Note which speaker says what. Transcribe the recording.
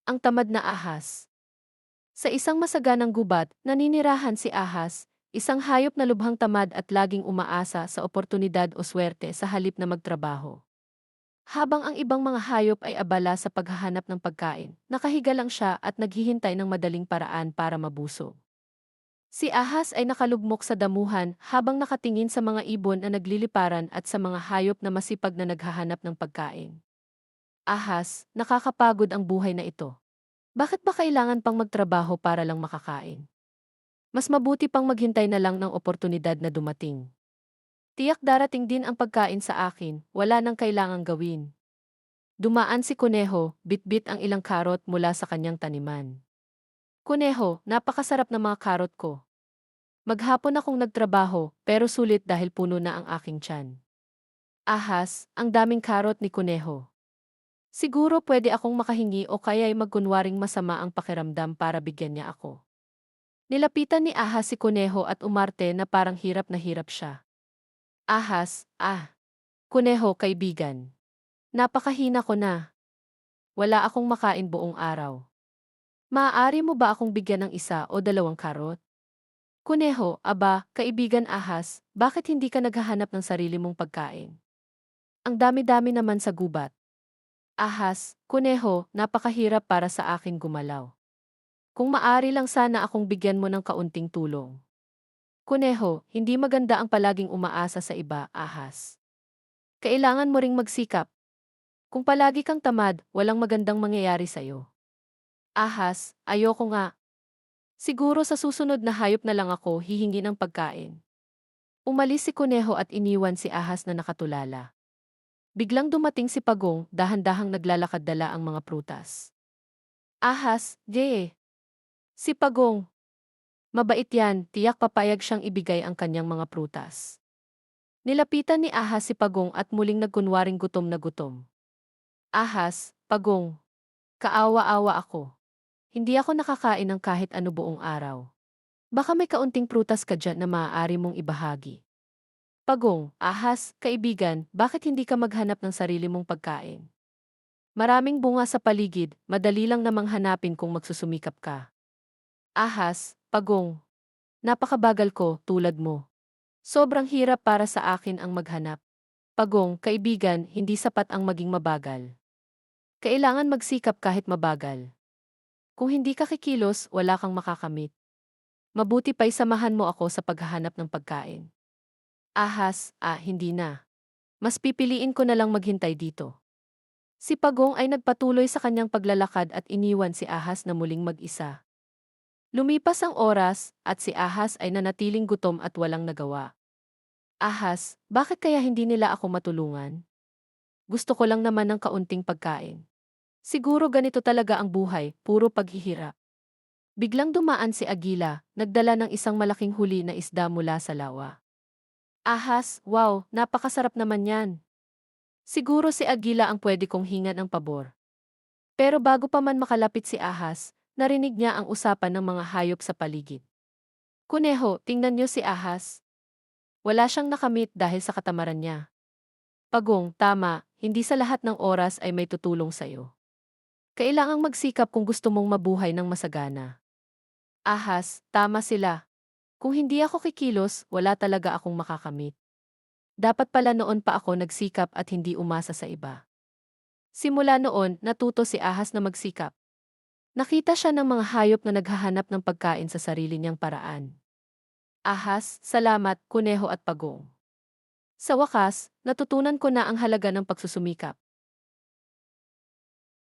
Speaker 1: Ang tamad na ahas. Sa isang masaganang gubat, naninirahan si ahas, isang hayop na lubhang tamad at laging umaasa sa oportunidad o swerte sa halip na magtrabaho. Habang ang ibang mga hayop ay abala sa paghahanap ng pagkain, nakahiga lang siya at naghihintay ng madaling paraan para mabusog. Si ahas ay nakalugmok sa damuhan habang nakatingin sa mga ibon na nagliliparan at sa mga hayop na masipag na naghahanap ng pagkain. Ahas, nakakapagod ang buhay na ito. Bakit ba kailangan pang magtrabaho para lang makakain? Mas mabuti pang maghintay na lang ng oportunidad na dumating. Tiyak darating din ang pagkain sa akin, wala nang kailangang gawin. Dumaan si Kuneho, bitbit ang ilang karot mula sa kanyang taniman. Kuneho, napakasarap ng mga karot ko. Maghapon akong nagtrabaho, pero sulit dahil puno na ang aking tiyan. Ahas, ang daming karot ni Kuneho. Siguro pwede akong makahingi o kaya'y magkunwaring masama ang pakiramdam para bigyan niya ako. Nilapitan ni Ahas si Kuneho at umarte na parang hirap na hirap siya. Ahas, Kuneho kaibigan. Napakahina ko na. Wala akong makain buong araw. Maaari mo ba akong bigyan ng isa o dalawang karot? Kuneho, aba, kaibigan ahas, bakit hindi ka naghahanap ng sarili mong pagkain? Ang dami-dami naman sa gubat. Ahas, kuneho, napakahirap para sa akin gumalaw. Kung maari lang sana akong bigyan mo ng kaunting tulong. Kuneho, hindi maganda ang palaging umaasa sa iba, ahas. Kailangan mo ring magsikap. Kung palagi kang tamad, walang magandang mangyayari sa'yo. Ahas, ayoko nga. Siguro sa susunod na hayop na lang ako hihingi ng pagkain. Umalis si Kuneho at iniwan si Ahas na nakatulala. Biglang dumating si Pagong, dahan-dahang naglalakad dala ang mga prutas. Ahas, si Pagong. Mabait yan, tiyak papayag siyang ibigay ang kanyang mga prutas. Nilapitan ni Ahas si Pagong at muling nagkunwaring gutom na gutom. Ahas, Pagong. Kaawa-awa ako. Hindi ako nakakain ng kahit ano buong araw. Baka may kaunting prutas ka dyan na maaari mong ibahagi. Pagong, ahas, kaibigan, bakit hindi ka maghanap ng sarili mong pagkain? Maraming bunga sa paligid, madali lang namang hanapin kung magsusumikap ka. Ahas, pagong, napakabagal ko, tulad mo. Sobrang hirap para sa akin ang maghanap. Pagong, kaibigan, hindi sapat ang maging mabagal. Kailangan magsikap kahit mabagal. Kung hindi ka kikilos, wala kang makakamit. Mabuti pa'y samahan mo ako sa paghahanap ng pagkain. Ahas, hindi na. Mas pipiliin ko na lang maghintay dito. Si Pagong ay nagpatuloy sa kanyang paglalakad at iniwan si Ahas na muling mag-isa. Lumipas ang oras at si Ahas ay nanatiling gutom at walang nagawa. Ahas, bakit kaya hindi nila ako matulungan? Gusto ko lang naman ng kaunting pagkain. Siguro ganito talaga ang buhay, puro paghihirap. Biglang dumaan si Agila, nagdala ng isang malaking huli na isda mula sa lawa. Ahas, wow, napakasarap naman yan. Siguro si Agila ang pwede kong hingan ng pabor. Pero bago pa man makalapit si Ahas, narinig niya ang usapan ng mga hayop sa paligid. Kuneho, tingnan niyo si Ahas. Wala siyang nakamit dahil sa katamaran niya. Pagong, tama, hindi sa lahat ng oras ay may tutulong sa'yo. Kailangang magsikap kung gusto mong mabuhay ng masagana. Ahas, tama sila. Kung hindi ako kikilos, wala talaga akong makakamit. Dapat pala noon pa ako nagsikap at hindi umasa sa iba. Simula noon, natuto si Ahas na magsikap. Nakita siya ng mga hayop na naghahanap ng pagkain sa sarili niyang paraan. Ahas, salamat, kuneho at pagong. Sa wakas, natutunan ko na ang halaga ng pagsusumikap.